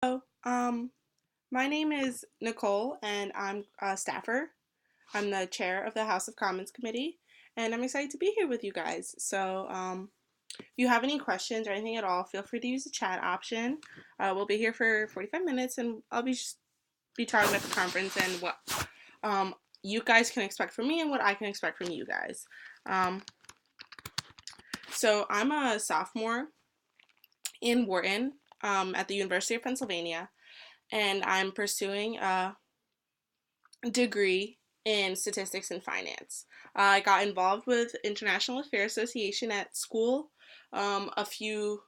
Hello. My name is Nicole, and I'm a staffer. I'm the chair of the House of Commons Committee, and I'm excited to be here with you guys. If you have any questions or anything at all, feel free to use the chat option. We'll be here for 45 minutes, and I'll be talking about the conference and what um, you guys can expect from me and what I can expect from you guys. Um, I'm a sophomore in Wharton at the University of Pennsylvania, and I'm pursuing a degree in statistics and finance. I got involved with International Affairs Association at school a few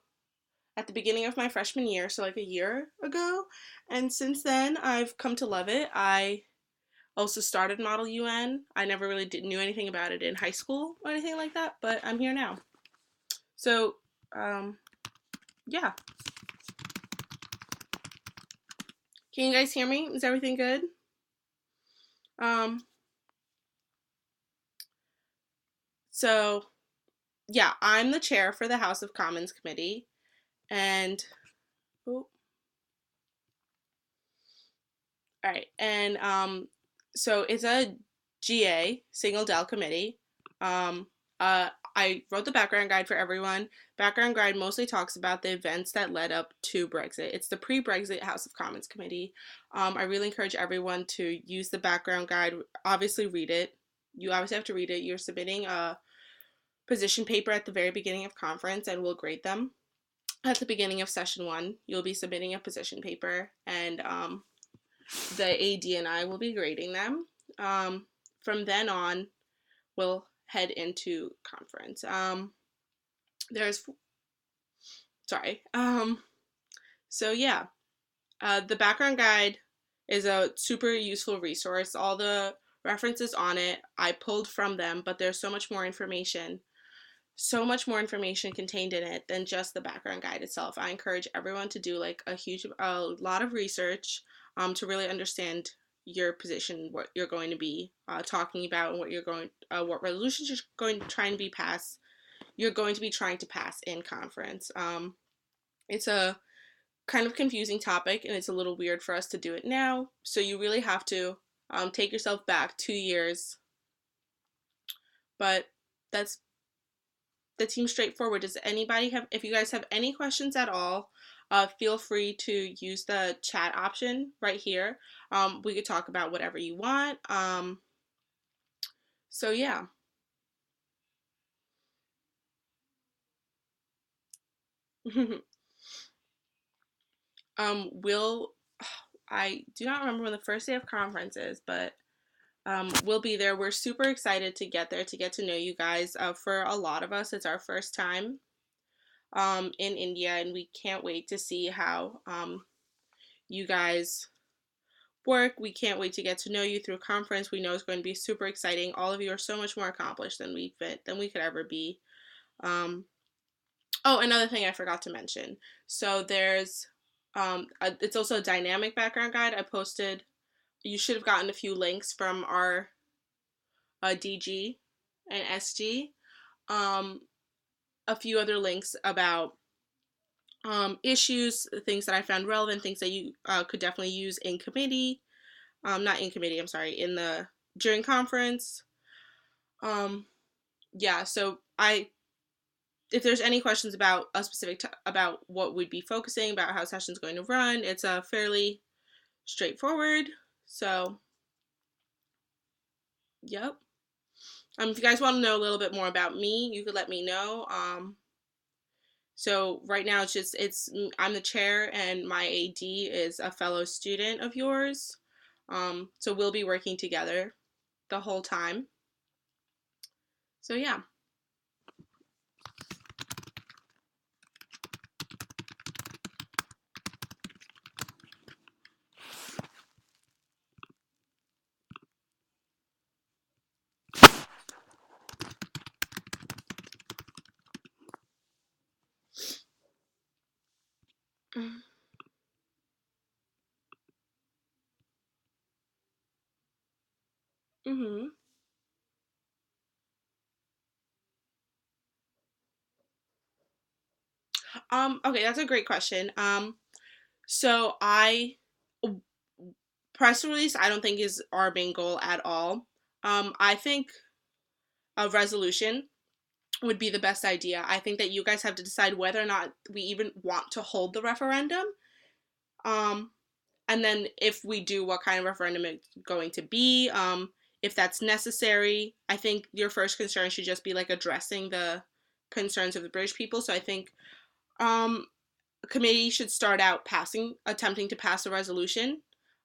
at the beginning of my freshman year, so like a year ago, and since then I've come to love it. I also started Model UN. I never really knew anything about it in high school or anything like that, but I'm here now. So, um, yeah. Can you guys hear me? Is everything good? Um, so yeah, I'm the chair for the House of Commons Committee, and oh, all right, and so it's a GA single Dell committee. Um, I wrote the background guide for everyone. Background guide mostly talks about the events that led up to Brexit. It's the pre-Brexit House of Commons committee. I really encourage everyone to use the background guide. Obviously, read it. You obviously have to read it. You're submitting a position paper at the very beginning of conference, and we'll grade them. At the beginning of session one, you'll be submitting a position paper, and the AD and I will be grading them. From then on, we'll head into conference. There's, sorry. So yeah, the background guide is a super useful resource. All the references on it I pulled from them, but there's so much more information contained in it than just the background guide itself. I encourage everyone to do like a lot of research to really understand your position, what you're going to be talking about, and what resolutions you're going to try and be passed. You're going to be trying to pass in conference. It's a kind of confusing topic, and it's a little weird for us to do it now. So you really have to take yourself back 2 years. But that's that seems straightforward. Does anybody have, if you guys have any questions at all, feel free to use the chat option right here. We could talk about whatever you want. Yeah. We'll, I do not remember when the first day of conference is, but we'll be there. We're super excited to get there, to get to know you guys. For a lot of us, it's our first time in India, and we can't wait to see how you guys work. We can't wait to get to know you through conference. We know it's going to be super exciting. All of you are so much more accomplished than we could ever be. Um, oh, another thing I forgot to mention. So it's also a dynamic background guide. I posted. You should have gotten a few links from our DG and SG. Um, a few other links about issues, things that I found relevant, things that you could definitely use in committee. Not in committee, I'm sorry, in the during conference. Um, yeah, so if there's any questions about a about what we'd be focusing, about how session's going to run, it's a fairly straightforward. So, yep. If you guys want to know a little bit more about me, you could let me know. So right now I'm the chair, and my AD is a fellow student of yours. So we'll be working together the whole time. So yeah. Mm-hmm. Okay, that's a great question. So press release, I don't think is our main goal at all. I think a resolution would be the best idea. I think that you guys have to decide whether or not we even want to hold the referendum. Um, and then if we do, what kind of referendum it's going to be. If that's necessary, I think your first concern should just be like addressing the concerns of the British people. So I think a committee should start out attempting to pass a resolution.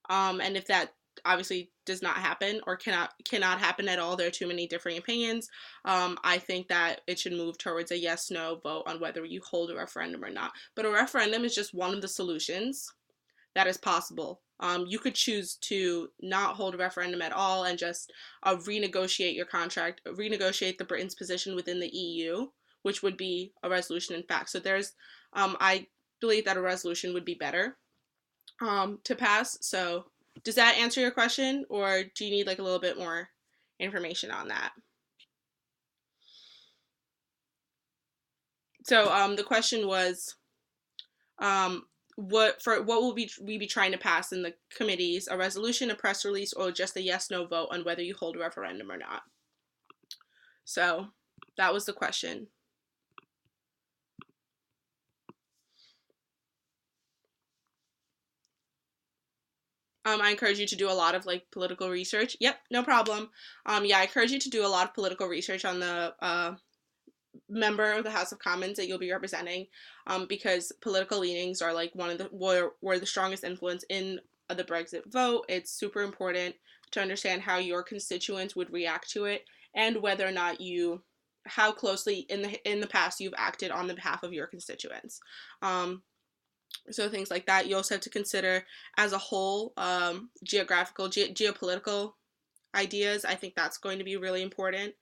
And if that obviously does not happen or cannot happen at all, there are too many differing opinions. I think that it should move towards a yes/no vote on whether you hold a referendum or not. But a referendum is just one of the solutions that is possible. You could choose to not hold a referendum at all and just renegotiate your contract, renegotiate the Britain's position within the EU, which would be a resolution in fact. So I believe that a resolution would be better to pass. So does that answer your question, or do you need like a little bit more information on that? So the question was, what will we be trying to pass in the committees? A resolution, a press release, or just a yes/no vote on whether you hold a referendum or not? So that was the question. I encourage you to do a lot of like political research. Yep, no problem. Yeah, I encourage you to do a lot of political research on the member of the House of Commons that you'll be representing, because political leanings are like one of the were the strongest influence in the Brexit vote. It's super important to understand how your constituents would react to it and whether or not how closely in the past you've acted on the behalf of your constituents. So things like that. You also have to consider as a whole geopolitical ideas. I think that's going to be really important.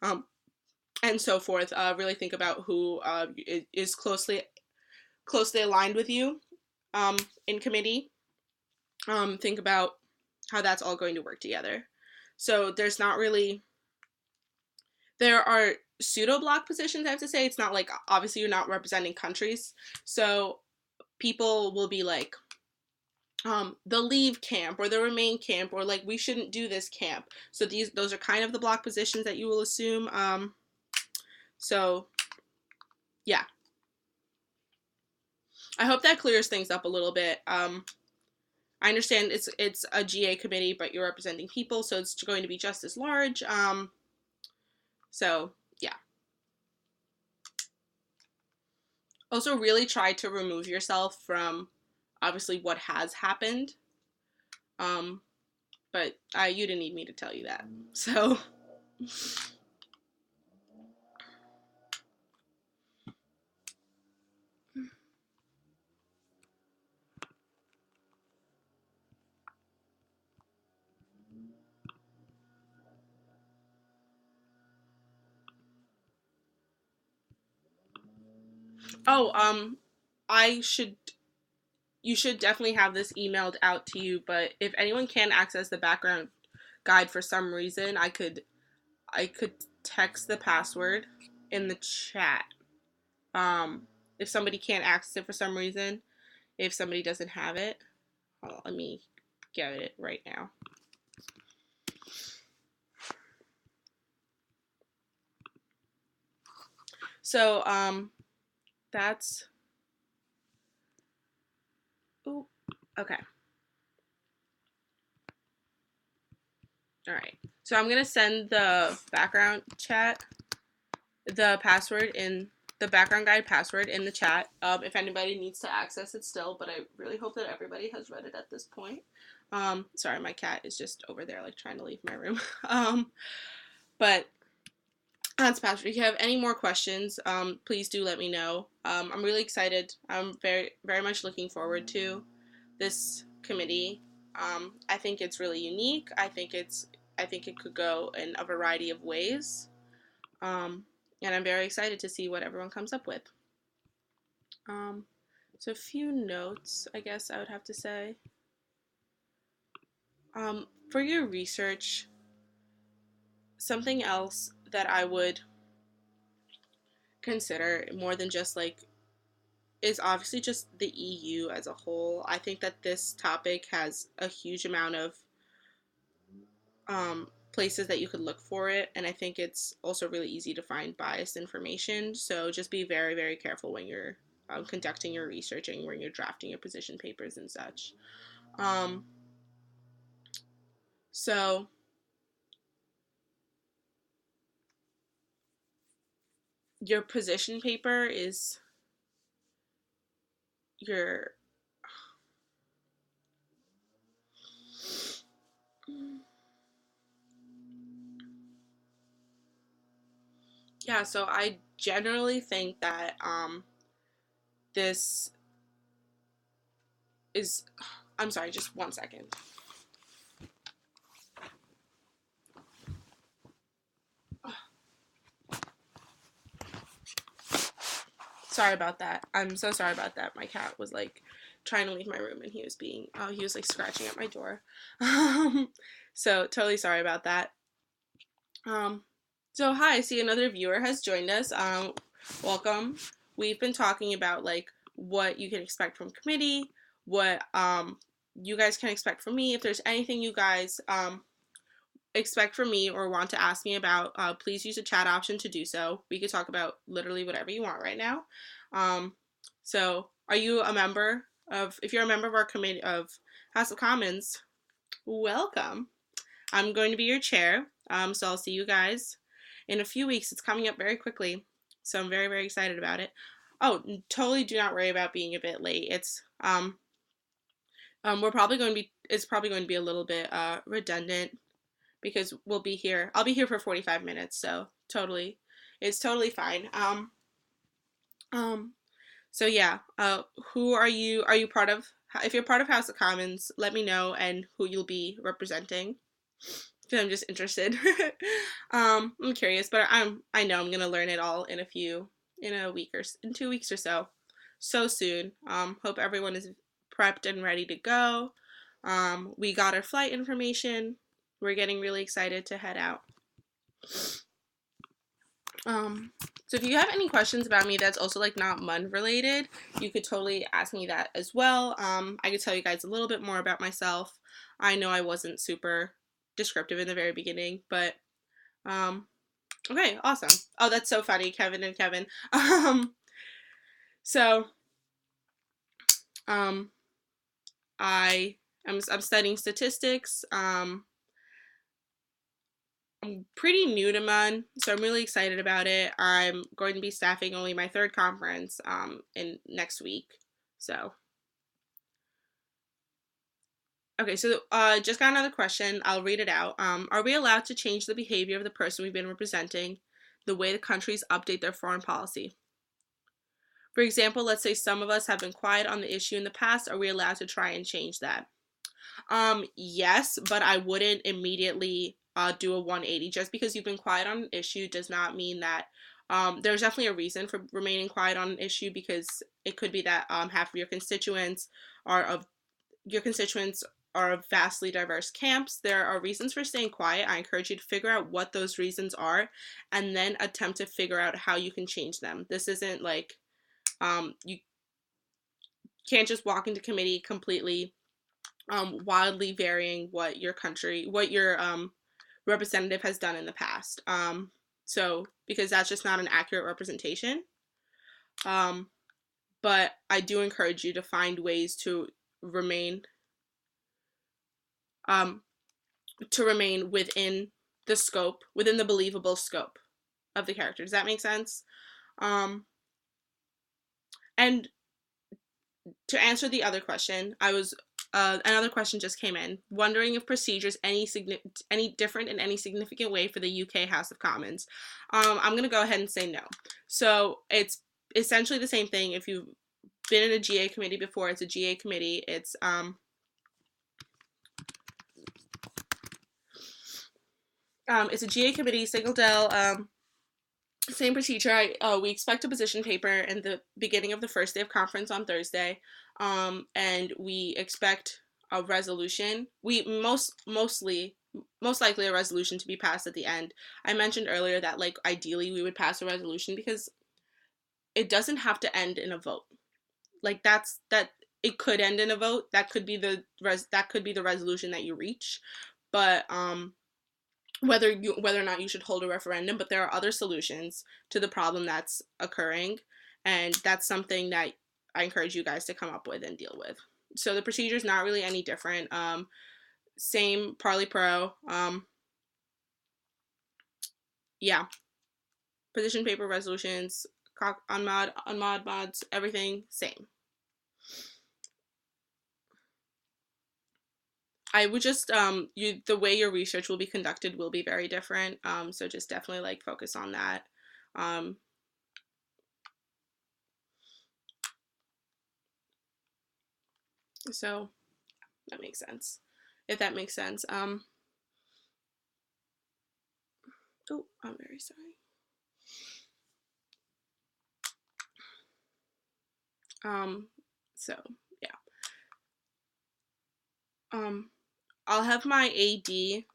And so forth. Really think about who is closely aligned with you in committee. Think about how that's all going to work together. So there are pseudo block positions. I have to say, it's not like obviously you're not representing countries, so people will be like the leave camp or the remain camp, or like we shouldn't do this camp. So those are kind of the block positions that you will assume. So yeah, I hope that clears things up a little bit. I understand it's a GA committee, but you're representing people, so it's going to be just as large. So yeah. Also, really try to remove yourself from obviously what has happened. Um, but you didn't need me to tell you that. So oh, I should you should definitely have this emailed out to you, but if anyone can access the background guide for some reason, I could text the password in the chat. If somebody can't access it for some reason, if somebody doesn't have it, let me get it right now. So that's ooh, okay. All right. So I'm gonna send the background chat, the password in the background guide password in the chat. If anybody needs to access it still, but I really hope that everybody has read it at this point. Sorry, my cat is just over there like trying to leave my room. But that's password. If you have any more questions, please do let me know. I'm really excited. I'm very, very much looking forward to this committee. I think it's really unique. I think it could go in a variety of ways. And I'm very excited to see what everyone comes up with. So a few notes, I guess I would have to say. For your research, something else that I would consider more than just like is obviously just the EU as a whole. I think that this topic has a huge amount of places that you could look for it, and I think it's also really easy to find biased information. So just be very, very careful when you're conducting your research and when you're drafting your position papers and such. Um, so your position paper is your yeah, so I generally think that this is I'm sorry, just 1 second. Sorry about that. I'm so sorry about that. My cat was like trying to leave my room and he was like scratching at my door. So totally sorry about that. Um, so hi, I see another viewer has joined us. Welcome. We've been talking about like what you can expect from committee, what you guys can expect from me. If there's anything you guys expect from me or want to ask me about, please use the chat option to do so. We could talk about literally whatever you want right now. So are you a member of, if you're a member of our committee of House of Commons, welcome. I'm going to be your chair. So I'll see you guys in a few weeks. It's coming up very quickly. So I'm very, very excited about it. Oh, totally do not worry about being a bit late. It's we're probably going to be it's probably going to be a little bit redundant because we'll be here. I'll be here for 45 minutes, so it's totally fine. So yeah, who are you? Are you part of? If you're part of House of Commons, let me know and who you'll be representing. Because I'm just interested. I'm curious, but I know I'm gonna learn it all in in 2 weeks or so. So soon. Hope everyone is prepped and ready to go. We got our flight information. We're getting really excited to head out. So if you have any questions about me that's also like not MUN related, you could totally ask me that as well. I could tell you guys a little bit more about myself. I know I wasn't super descriptive in the very beginning, but okay, awesome. Oh, that's so funny, Kevin and Kevin. So I'm studying statistics. I'm pretty new to MUN, so I'm really excited about it. I'm going to be staffing only my third conference in next week. So, okay, so just got another question. I'll read it out. Are we allowed to change the behavior of the person we've been representing, the way the countries update their foreign policy? For example, let's say some of us have been quiet on the issue in the past. Are we allowed to try and change that? Yes, but I wouldn't immediately do a 180. Just because you've been quiet on an issue does not mean that there's definitely a reason for remaining quiet on an issue, because it could be that half of your constituents are of vastly diverse camps. There are reasons for staying quiet. I encourage you to figure out what those reasons are and then attempt to figure out how you can change them. This isn't like you can't just walk into committee completely wildly varying what your representative has done in the past. So because that's just not an accurate representation. But I do encourage you to find ways to remain within within the believable scope of the character. Does that make sense? And to answer the other question, another question just came in, wondering if procedures any different in any significant way for the UK House of Commons. I'm going to go ahead and say no. So it's essentially the same thing. If you've been in a GA committee before, it's a GA committee. It's a GA committee, single del. Same procedure. We expect a position paper in the beginning of the first day of conference on Thursday, and we expect a resolution. We most likely a resolution to be passed at the end. I mentioned earlier that like ideally we would pass a resolution because it doesn't have to end in a vote. like that it could end in a vote. That could be the resolution that you reach. But whether or not you should hold a referendum, but there are other solutions to the problem that's occurring, and that's something that I encourage you guys to come up with and deal with. So the procedure is not really any different. Same Parley Pro. Yeah, position paper resolutions, unmod mods, everything same. I would just the way your research will be conducted will be very different. So just definitely like focus on that. So that makes sense. If that makes sense. Oh, I'm very sorry. So yeah. I'll have my AD.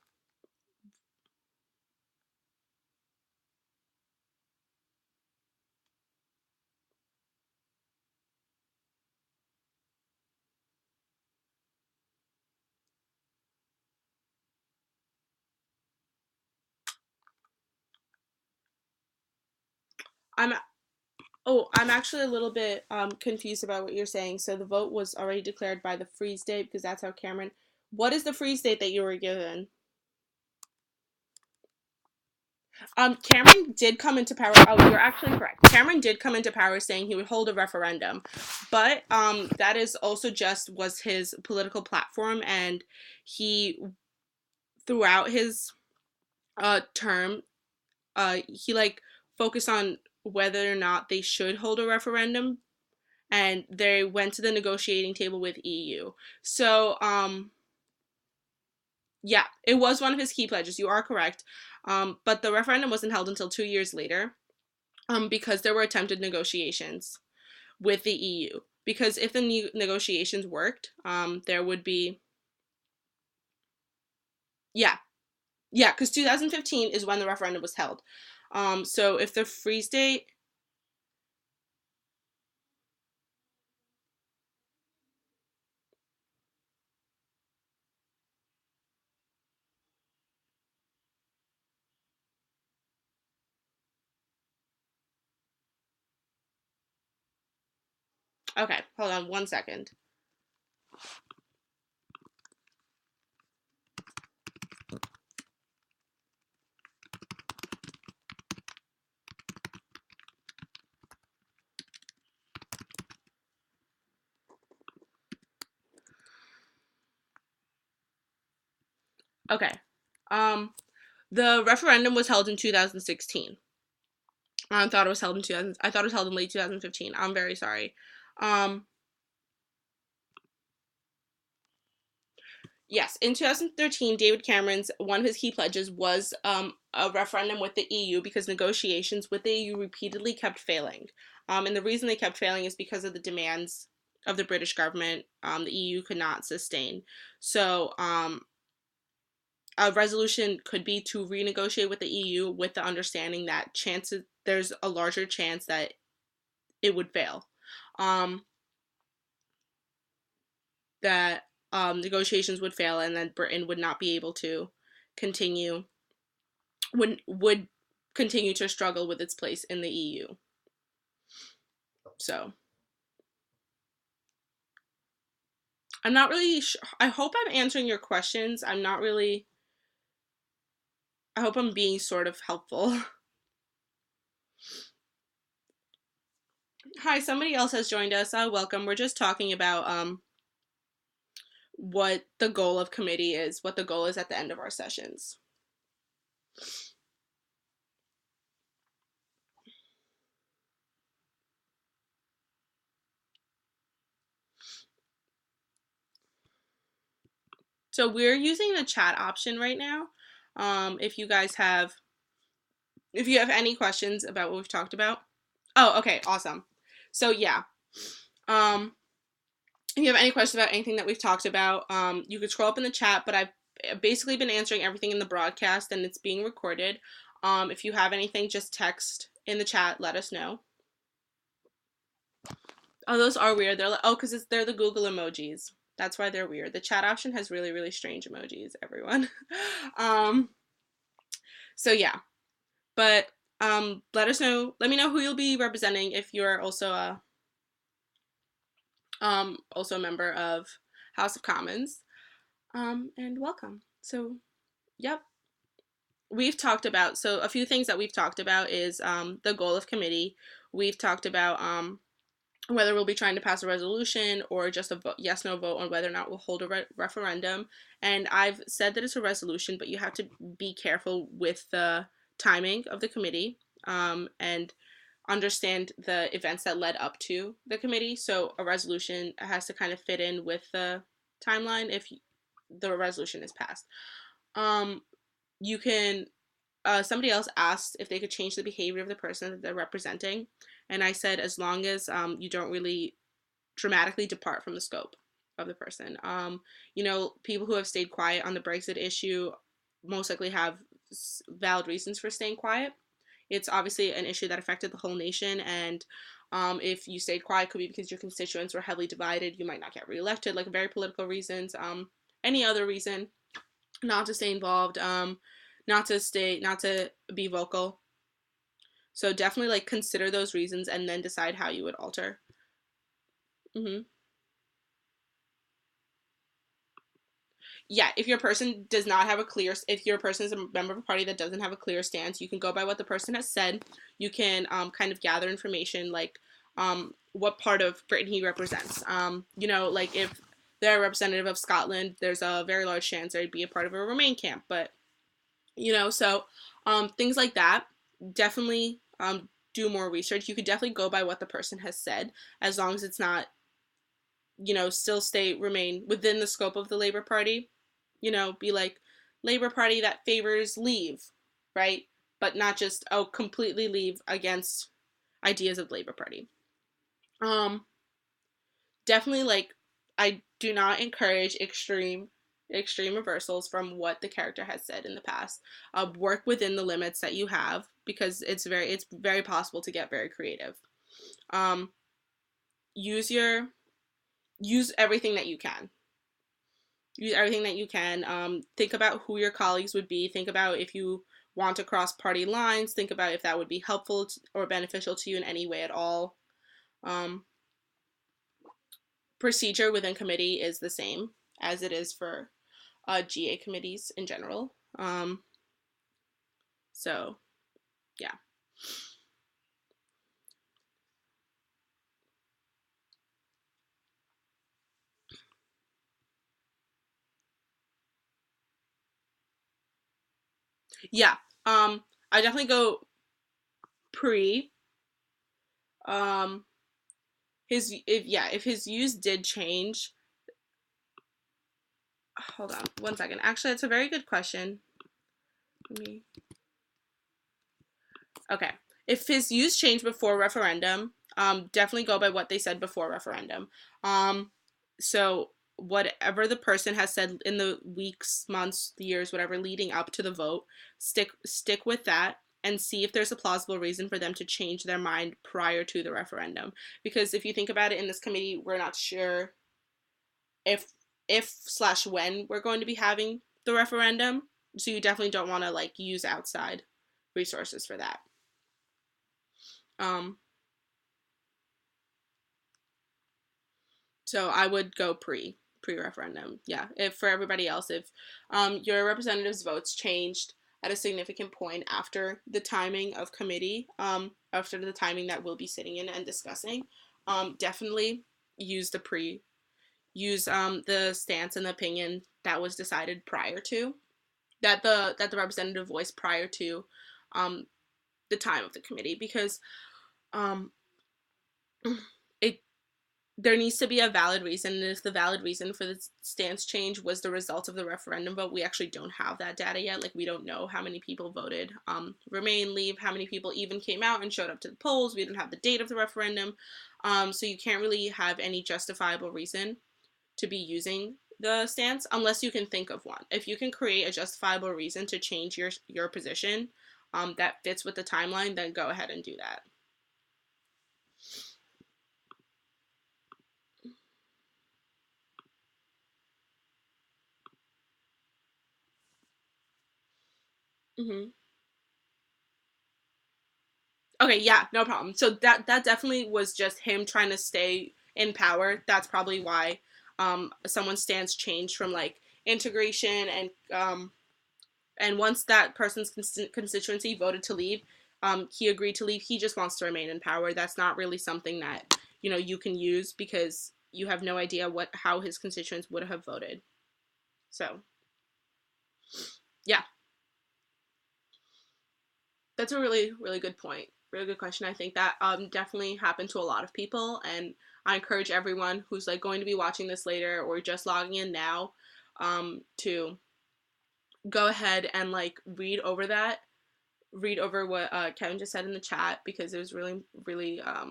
I'm I'm actually a little bit confused about what you're saying. So the vote was already declared by the freeze date because that's how Cameron. What is the freeze date that you were given? Cameron did come into power. Oh, you're actually correct. Cameron did come into power saying he would hold a referendum, but that is also just was his political platform, and he throughout his term, he like focused on whether or not they should hold a referendum, and they went to the negotiating table with EU. So yeah, it was one of his key pledges. You are correct. But the referendum wasn't held until 2 years later, because there were attempted negotiations with the EU. Because if the negotiations worked, there would be, yeah, yeah, because 2015 is when the referendum was held. So if the freeze date, okay, hold on 1 second. Okay, the referendum was held in 2016. I thought it was held in 2000. I thought it was held in late 2015. I'm very sorry. Um, yes, in 2013, David Cameron's one of his key pledges was a referendum with the EU because negotiations with the EU repeatedly kept failing. And the reason they kept failing is because of the demands of the British government. The EU could not sustain. So a resolution could be to renegotiate with the EU with the understanding that chances there's a larger chance that it would fail. That negotiations would fail and then Britain would not be able to continue would continue to struggle with its place in the EU. So I'm not really sure. I hope I'm answering your questions. I'm not really. I hope I'm being sort of helpful. Hi, somebody else has joined us. Welcome. We're just talking about what the goal of committee is, what the goal is at the end of our sessions. So we're using the chat option right now. If you guys have, if you have any questions about what we've talked about. Oh, okay, awesome. So yeah, if you have any questions about anything that we've talked about, you could scroll up in the chat, but I've basically been answering everything in the broadcast and it's being recorded. If you have anything, just text in the chat, let us know. Oh, those are weird. They're like, oh, because they're the Google emojis. That's why they're weird. The chat option has really, really strange emojis, everyone. um, so yeah. But let us know, let me know who you'll be representing if you're also a member of House of Commons. And welcome. So, yep. We've talked about, so a few things that we've talked about is the goal of committee. We've talked about whether we'll be trying to pass a resolution or just a yes no vote on whether or not we'll hold a referendum. And I've said that it's a resolution, but you have to be careful with the timing of the committee and understand the events that led up to the committee. So a resolution has to kind of fit in with the timeline if the resolution is passed. You can somebody else asked if they could change the behavior of the person that they're representing, and I said as long as you don't really dramatically depart from the scope of the person. People who have stayed quiet on the Brexit issue most likely have valid reasons for staying quiet. It's obviously an issue that affected the whole nation, and if you stayed quiet, it could be because your constituents were heavily divided. You might not get reelected, like very political reasons. Any other reason not to stay involved, not to be vocal. So definitely like consider those reasons and then decide how you would alter. Mm-hmm. Yeah, if your person does not have a clear, if your person is a member of a party that doesn't have a clear stance, you can go by what the person has said. You can kind of gather information like what part of Britain he represents. Like if they're a representative of Scotland, there's a very large chance they'd be a part of a Remain camp. But so things like that. Definitely do more research. You could definitely go by what the person has said, as long as it's not, still remain within the scope of the Labour Party. Be like Labour Party that favors leave, right? But not just completely leave against ideas of the Labour Party. Definitely like I do not encourage extreme reversals from what the character has said in the past. Work within the limits that you have because it's very possible to get very creative. Um, use use everything that you can. Use everything that you can. Think about who your colleagues would be. Think about if you want to cross party lines. Think about if that would be helpful or beneficial to you in any way at all. Procedure within committee is the same as it is for GA committees in general. So, yeah. Yeah. I definitely go pre. Um, if his views did change. Hold on 1 second. Actually, it's a very good question. Let me. Okay. If his views change before referendum, definitely go by what they said before referendum. So whatever the person has said in the weeks, months, years, whatever leading up to the vote, stick with that and see if there's a plausible reason for them to change their mind prior to the referendum. Because if you think about it, in this committee, we're not sure if when we're going to be having the referendum. So you definitely don't want to like use outside resources for that. So I would go pre-referendum. Yeah. If for everybody else, if your representatives' votes changed at a significant point after the timing of committee, after the timing that we'll be sitting in and discussing, definitely use the stance and the opinion that was decided prior to that the representative voiced prior to the time of the committee, because um, it there needs to be a valid reason, and if the valid reason for the stance change was the result of the referendum vote, we actually don't have that data yet. Like, we don't know how many people voted Remain, Leave, how many people even came out and showed up to the polls. We don't have the date of the referendum, so you can't really have any justifiable reason to be using the stance unless you can think of one. If you can create a justifiable reason to change your position that fits with the timeline, then go ahead and do that. Mm-hmm. Okay, yeah, no problem. So that definitely was just him trying to stay in power. That's probably why someone's stance changed from like integration and once that person's constituency voted to leave, he agreed to leave. He just wants to remain in power. That's not really something that you can use because you have no idea how his constituents would have voted. So yeah, that's a really really good point. Really good question. I think that definitely happened to a lot of people, and I encourage everyone who's like going to be watching this later or just logging in now to go ahead and like read over what Kevin just said in the chat because it was really, really a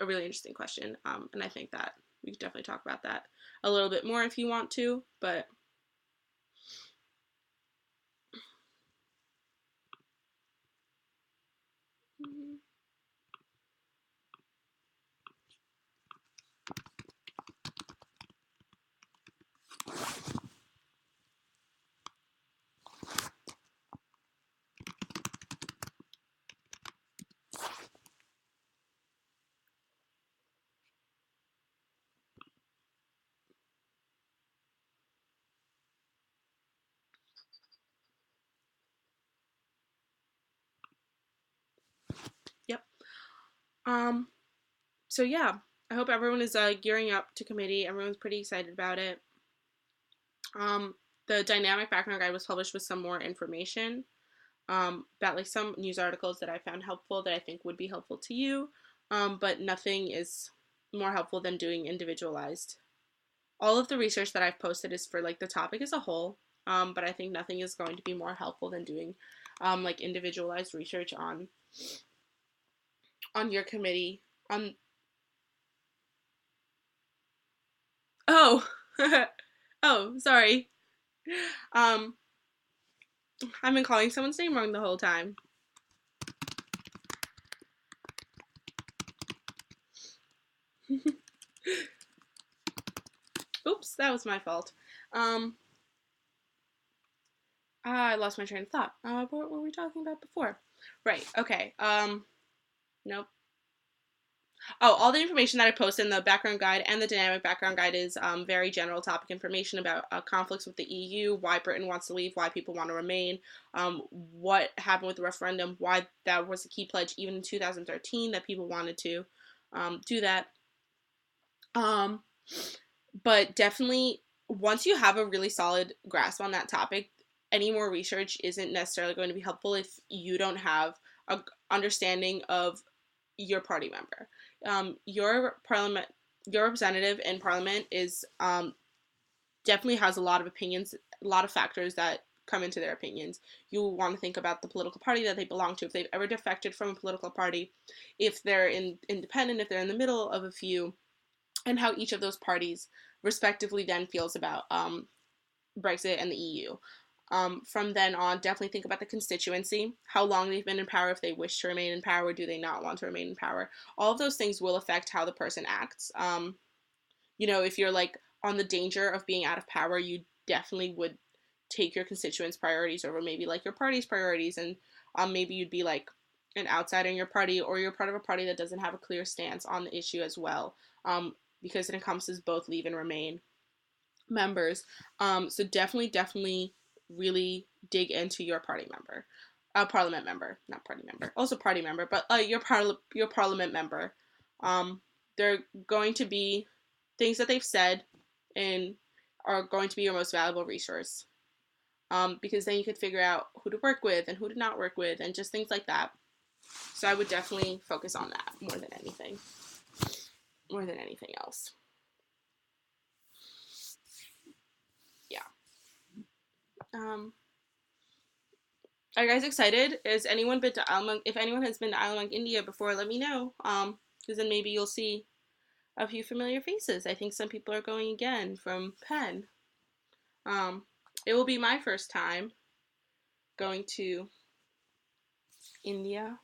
really interesting question. And I think that we could definitely talk about that a little bit more if you want to. But yep. Um. So yeah, I hope everyone is gearing up to committee. Everyone's pretty excited about it. Um. The dynamic background guide was published with some more information about like some news articles that I found helpful that I think would be helpful to you. But nothing is more helpful than doing individualized. All of the research that I've posted is for like the topic as a whole, but I think nothing is going to be more helpful than doing like individualized research on your committee. Oh, oh, sorry. Um, I've been calling someone's name wrong the whole time. Oops, that was my fault. Um, I lost my train of thought. What were we talking about before? Right. Okay. Nope. Oh, all the information that I post in the background guide and the dynamic background guide is very general topic information about conflicts with the EU, why Britain wants to leave, why people want to remain, what happened with the referendum, why that was a key pledge even in 2013 that people wanted to do that. Um, but definitely, once you have a really solid grasp on that topic, any more research isn't necessarily going to be helpful if you don't have a understanding of your party member. Your representative in parliament is definitely has a lot of opinions, a lot of factors that come into their opinions. You want to think about the political party that they belong to, if they've ever defected from a political party, if they're independent, if they're in the middle of a few, and how each of those parties respectively then feels about Brexit and the EU. From then on, definitely think about the constituency, how long they've been in power, if they wish to remain in power, do they not want to remain in power. All of those things will affect how the person acts. If you're like on the danger of being out of power, you definitely would take your constituents' priorities over maybe like your party's priorities, and maybe you'd be like an outsider in your party, or you're part of a party that doesn't have a clear stance on the issue as well, because it encompasses both leave and remain members. So definitely really dig into your party member, parliament member, not party member, also party member, but your parliament member. They're going to be things that they've said and are going to be your most valuable resource. Because then you could figure out who to work with and who to not work with and just things like that. So I would definitely focus on that more than anything else. Yeah. Um, Are you guys excited? Has anyone been to ILMUNC? If anyone has been to ILMUNC India before, let me know. Because then maybe you'll see a few familiar faces. I think some people are going again from Penn. Um, it will be my first time going to India,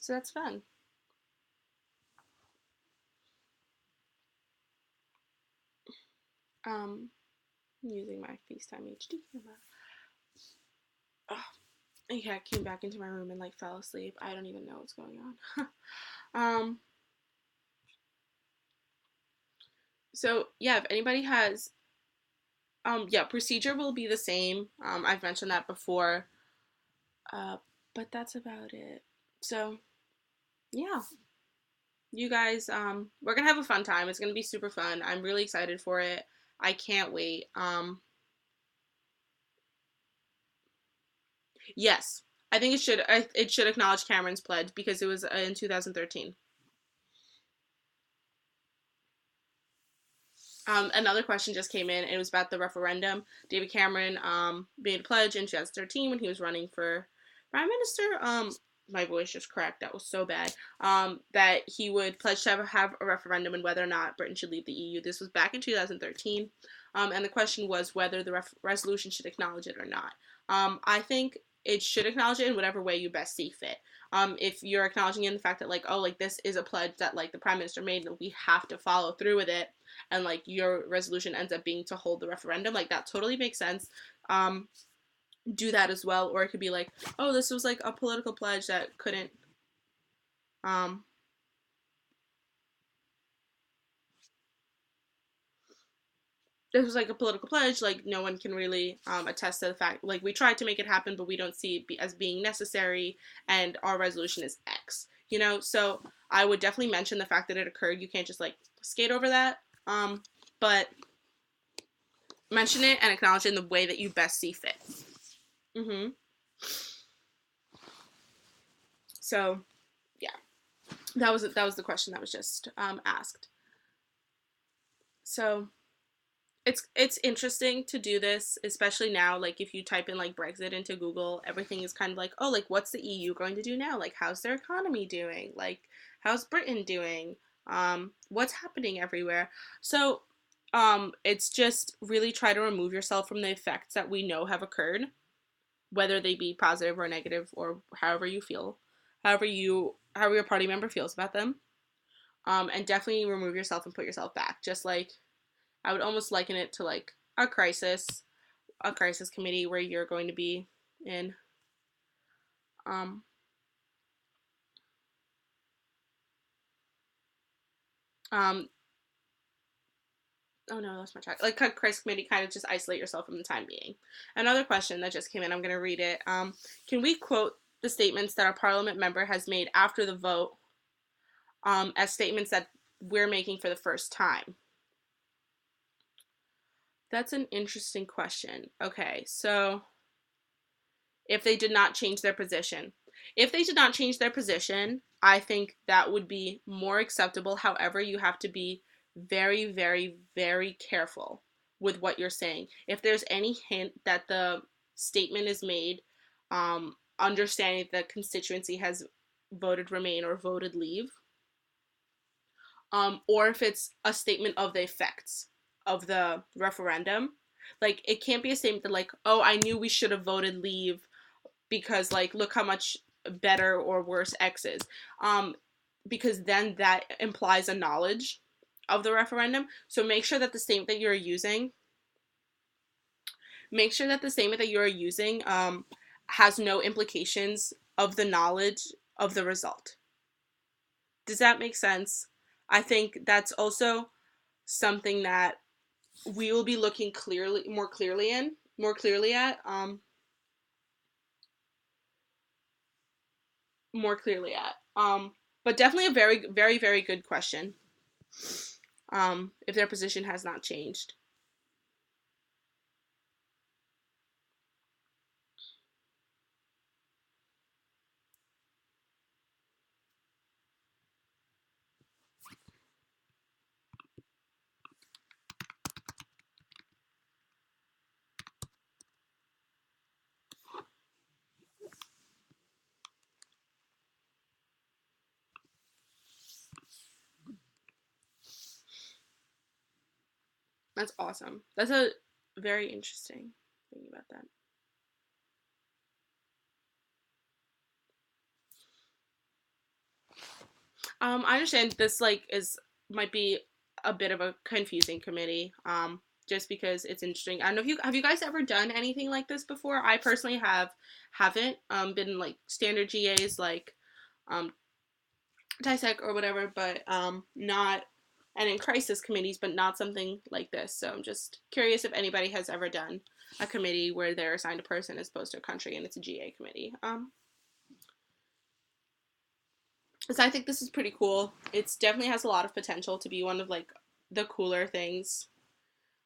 so that's fun. Um, I'm using my FaceTime HD camera. Oh, yeah, I came back into my room and like fell asleep. I don't even know what's going on. um, so yeah, if anybody has, yeah, procedure will be the same. I've mentioned that before. But that's about it. So yeah, you guys, we're gonna have a fun time. It's gonna be super fun. I'm really excited for it. I can't wait. Yes, I think it should acknowledge Cameron's pledge because it was in 2013. Another question just came in. It was about the referendum. David Cameron made a pledge in 2013 when he was running for prime minister. My voice just cracked. That was so bad. That he would pledge to have a referendum on whether or not Britain should leave the EU. This was back in 2013. And the question was whether the resolution should acknowledge it or not. I think it should acknowledge it in whatever way you best see fit. If you're acknowledging in the fact that like, oh, like this is a pledge that like the prime minister made and we have to follow through with it, and like your resolution ends up being to hold the referendum, like that totally makes sense. Do that as well. Or it could be like, oh, this was like a political pledge that couldn't um this was like a political pledge, like no one can really attest to the fact like we tried to make it happen but we don't see it as being necessary, and our resolution is X, you know. So I would definitely mention the fact that it occurred. You can't just like skate over that, but mention it and acknowledge it in the way that you best see fit. Mm-hmm. So yeah, that was the question that was just asked. So it's interesting to do this, especially now. Like if you type in like Brexit into Google, everything is kind of like, oh, like what's the EU going to do now? Like how's their economy doing? Like how's Britain doing? What's happening everywhere? So it's just really try to remove yourself from the effects that we know have occurred, whether they be positive or negative or however you feel, however your party member feels about them. And definitely remove yourself and put yourself back. Just like I would almost liken it to like a crisis committee where you're going to be in. Um, um, oh no, I lost my track. Like a crisis committee, kind of just isolate yourself from the time being. Another question that just came in. I'm going to read it. Can we quote the statements that our parliament member has made after the vote as statements that we're making for the first time? That's an interesting question. Okay, so if they did not change their position. If they did not change their position, I think that would be more acceptable. However, you have to be very, very, very careful with what you're saying. If there's any hint that the statement is made, understanding that the constituency has voted remain or voted leave, or if it's a statement of the effects of the referendum, like it can't be a statement that like, oh, I knew we should have voted leave because like look how much better or worse X is. Because then that implies a knowledge of the referendum. So make sure that the statement that you're using has no implications of the knowledge of the result. Does that make sense? I think that's also something that we will be looking more clearly at, more clearly at. But definitely a very, very, very good question. If their position has not changed. That's awesome. That's a very interesting thing about that. I understand this like is might be a bit of a confusing committee. just because it's interesting. I don't know if you guys ever done anything like this before. I personally haven't been like standard GAs like um dissect or whatever, but not, and in crisis committees, but not something like this. So I'm just curious if anybody has ever done a committee where they're assigned a person as opposed to a country and it's a GA committee. So I think this is pretty cool. It's definitely has a lot of potential to be one of like the cooler things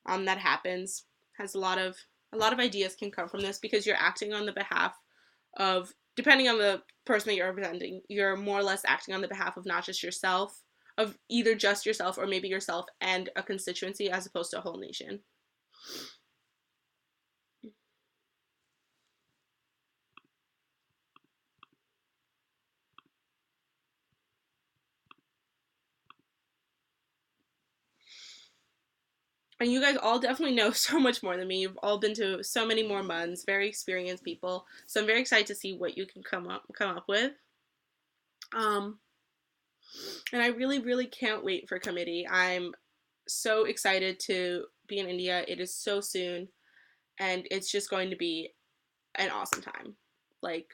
that happens. Has a lot of ideas can come from this because you're acting on the behalf of, depending on the person that you're representing, you're more or less acting on the behalf of not just yourself, of either just yourself or maybe yourself and a constituency as opposed to a whole nation. And you guys all definitely know so much more than me. You've all been to so many more MUNs, very experienced people. So I'm very excited to see what you can come up with. Um, and I really, really can't wait for committee. I'm so excited to be in India. It is so soon, and it's just going to be an awesome time. Like,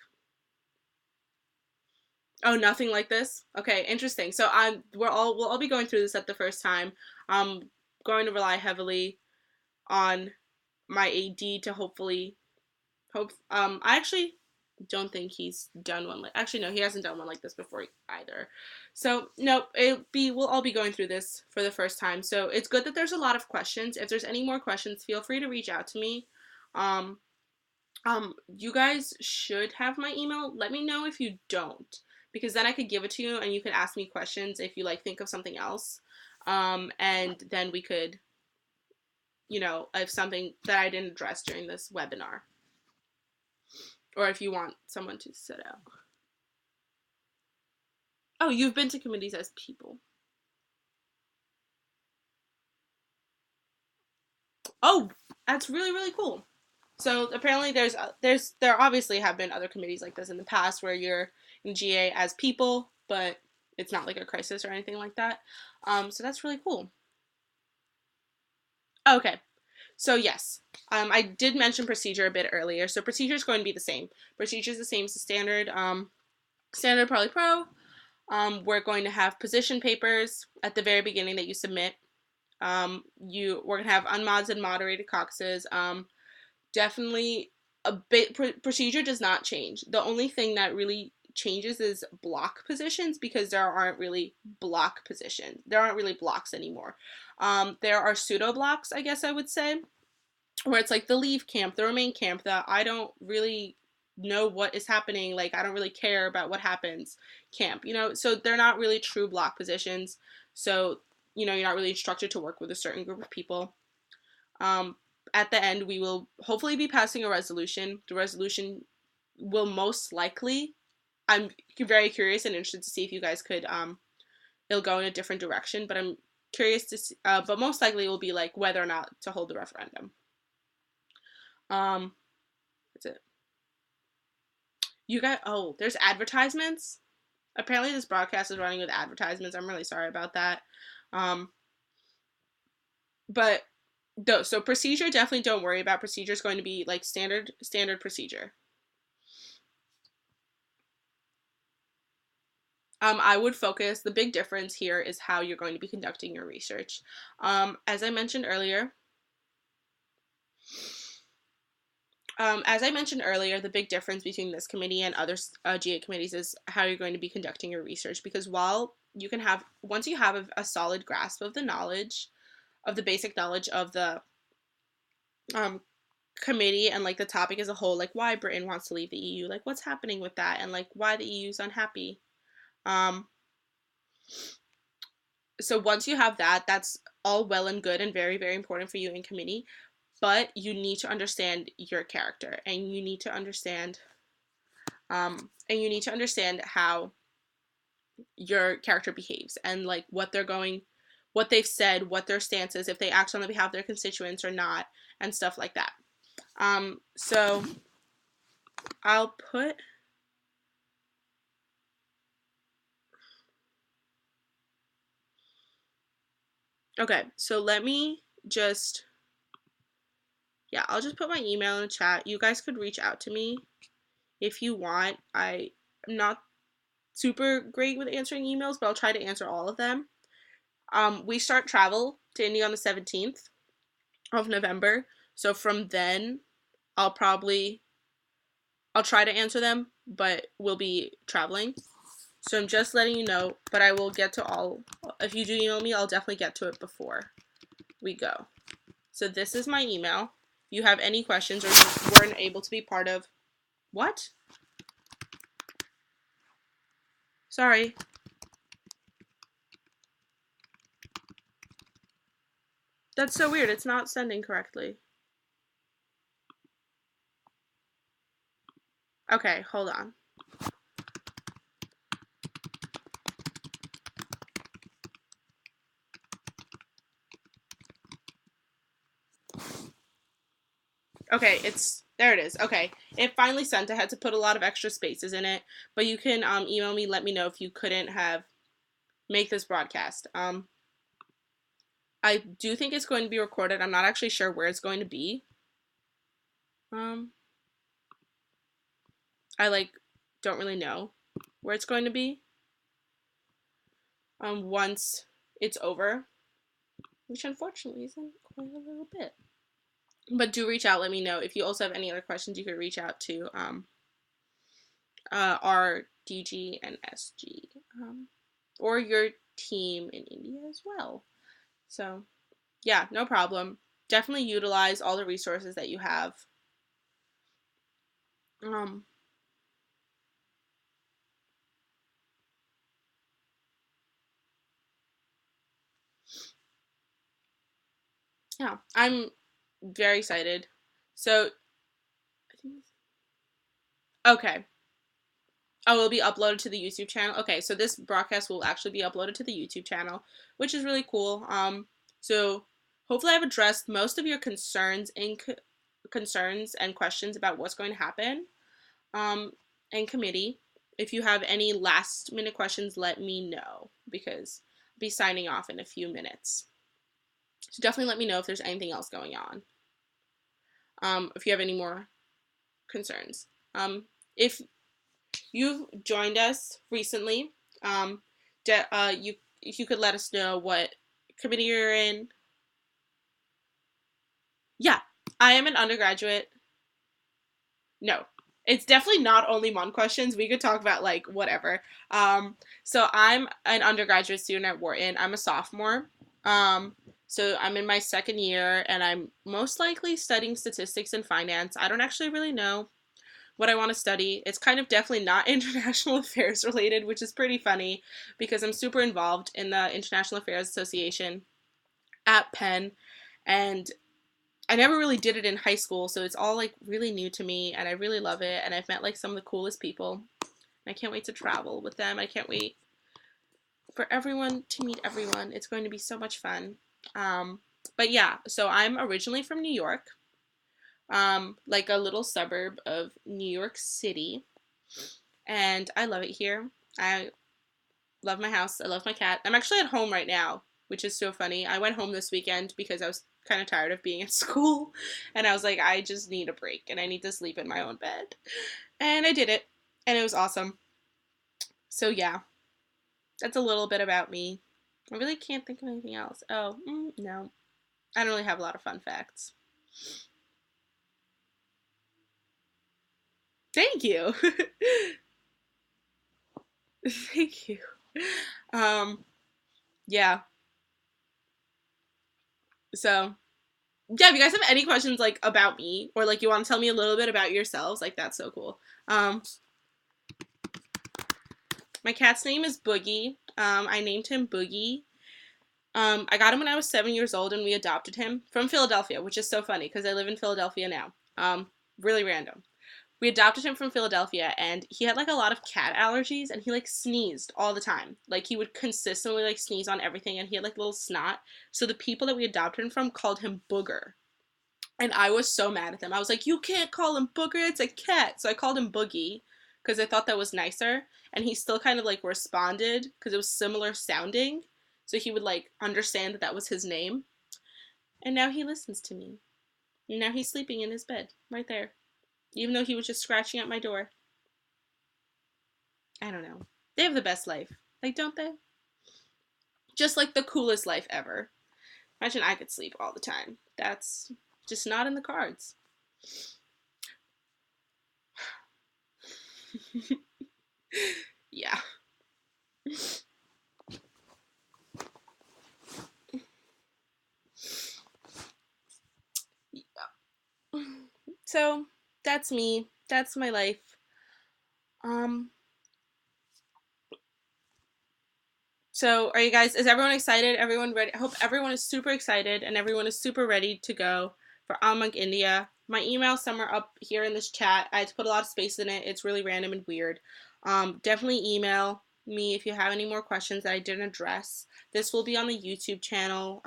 oh, nothing like this. Okay, interesting. So we'll all be going through this at the first time. I'm going to rely heavily on my AD to hopefully hope. I actually don't think he's done one like. Actually, no, he hasn't done one like this before either. So no, we'll all be going through this for the first time. So it's good that there's a lot of questions. If there's any more questions, feel free to reach out to me. Um, you guys should have my email. Let me know if you don't, because then I could give it to you and you could ask me questions if you like think of something else. And then we could, if something that I didn't address during this webinar, or if you want someone to sit out. Oh, you've been to committees as people. Oh, that's really, really cool. So apparently there obviously have been other committees like this in the past where you're in GA as people, but it's not like a crisis or anything like that. So that's really cool. Okay. So yes, I did mention procedure a bit earlier. So procedure is going to be the same. Procedure is the same as the standard, standard Parley Pro. We're going to have position papers at the very beginning that you submit. We're gonna have unmods and moderated caucuses. Definitely a bit procedure does not change. The only thing that really changes is block positions because there aren't really block positions. There aren't really blocks anymore. There are pseudo blocks, I guess I would say, where it's like the leave camp, the remain camp, that I don't really know what is happening. Like, I don't really care about what happens camp, so they're not really true block positions. So, you're not really instructed to work with a certain group of people. At the end, we will hopefully be passing a resolution. The resolution will most likely, I'm very curious and interested to see if you guys could, it'll go in a different direction, but I'm curious to see, but most likely it will be like whether or not to hold the referendum. That's it. There's advertisements. Apparently this broadcast is running with advertisements. I'm really sorry about that. But so procedure, definitely don't worry about. Procedure is going to be like standard procedure. I would focus, the big difference here is how you're going to be conducting your research. As I mentioned earlier, the big difference between this committee and other GA committees is how you're going to be conducting your research. Because once you have a solid grasp of the knowledge, of the basic knowledge of the committee and like the topic as a whole, like why Britain wants to leave the EU, like what's happening with that, and like why the EU is unhappy. So once you have that, that's all well and good and very, very important for you in committee. But you need to understand your character, and you need to understand how your character behaves, and like what they've said, what their stance is, if they act on the behalf of their constituents or not, and stuff like that. So I'll put okay, so let me just yeah, I'll just put my email in the chat. You guys could reach out to me if you want. I'm not super great with answering emails, but I'll try to answer all of them. We start travel to India on the 17th of November. So from then, I'll try to answer them, but we'll be traveling. So I'm just letting you know, but I will get to all. If you do email me, I'll definitely get to it before we go. So this is my email. If you have any questions or you weren't able to be part of. What? Sorry. That's so weird. It's not sending correctly. Okay, hold on. Okay, there it is. Okay, it finally sent. I had to put a lot of extra spaces in it, but you can email me. Let me know if you couldn't make this broadcast. I do think it's going to be recorded. I'm not actually sure where it's going to be. I don't really know where it's going to be. Once it's over, which unfortunately isn't quite a little bit. But do reach out. Let me know if you also have any other questions. You could reach out to our DG and SG, or your team in India as well. So yeah, no problem. Definitely utilize all the resources that you have. Yeah, I'm very excited. So, okay. Oh, it'll be uploaded to the YouTube channel. Okay, so this broadcast will actually be uploaded to the YouTube channel, which is really cool. So hopefully I've addressed most of your concerns and questions about what's going to happen in committee. If you have any last minute questions, let me know because I'll be signing off in a few minutes. So definitely let me know if there's anything else going on. If you have any more concerns. If you've joined us recently, if you could let us know what committee you're in. Yeah, I am an undergraduate. No, it's definitely not only Mon questions. We could talk about like whatever. So I'm an undergraduate student at Wharton. I'm a sophomore. So I'm in my second year, and I'm most likely studying statistics and finance. I don't actually really know what I want to study. It's kind of definitely not international affairs related, which is pretty funny because I'm super involved in the International Affairs Association at Penn, and I never really did it in high school, so it's all like really new to me, and I really love it, and I've met like some of the coolest people. I can't wait to travel with them. I can't wait for everyone to meet everyone. It's going to be so much fun. But yeah, so I'm originally from New York, like a little suburb of New York City, and I love it here. I love my house. I love my cat. I'm actually at home right now, which is so funny. I went home this weekend because I was kind of tired of being at school, and I was like, I just need a break, and I need to sleep in my own bed. And I did it, and it was awesome. So yeah, that's a little bit about me. I really can't think of anything else. Oh, no. I don't really have a lot of fun facts. Thank you. Thank you. Yeah. So, yeah, if you guys have any questions like about me or like you want to tell me a little bit about yourselves, like that's so cool. My cat's name is Boogie. I named him Boogie. I got him when I was 7 years old, and we adopted him from Philadelphia, which is so funny because I live in Philadelphia now. Really random. We adopted him from Philadelphia, and he had like a lot of cat allergies, and he like sneezed all the time. Like he would consistently like sneeze on everything, and he had like little snot. So the people that we adopted him from called him Booger. And I was so mad at them. I was like, you can't call him Booger, it's a cat. So I called him Boogie because I thought that was nicer. And he still kind of like responded because it was similar sounding. So he would like understand that that was his name. And now he listens to me. And now he's sleeping in his bed right there, even though he was just scratching at my door. I don't know. They have the best life. Like, don't they? Just like the coolest life ever. Imagine I could sleep all the time. That's just not in the cards. Yeah. So that's me. That's my life. Um, so are you guys, is everyone excited? Everyone ready? I hope everyone is super excited and everyone is super ready to go for ILMUNC India. My email's somewhere up here in this chat. I had to put a lot of space in it. It's really random and weird. Definitely email me if you have any more questions that I didn't address. This will be on the YouTube channel.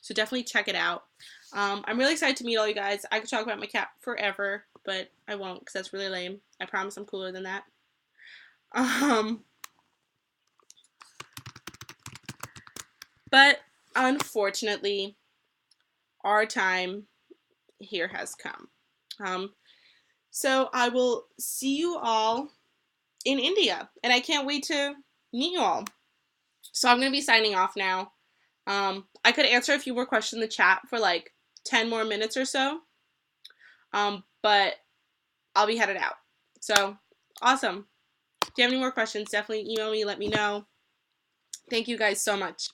So definitely check it out. I'm really excited to meet all you guys. I could talk about my cat forever, but I won't because that's really lame. I promise I'm cooler than that. But unfortunately, our time here has come. So I will see you all in India, and I can't wait to meet you all. So I'm going to be signing off now. I could answer a few more questions in the chat for like 10 more minutes or so, but I'll be headed out. So awesome. If you have any more questions, definitely email me, let me know. Thank you guys so much.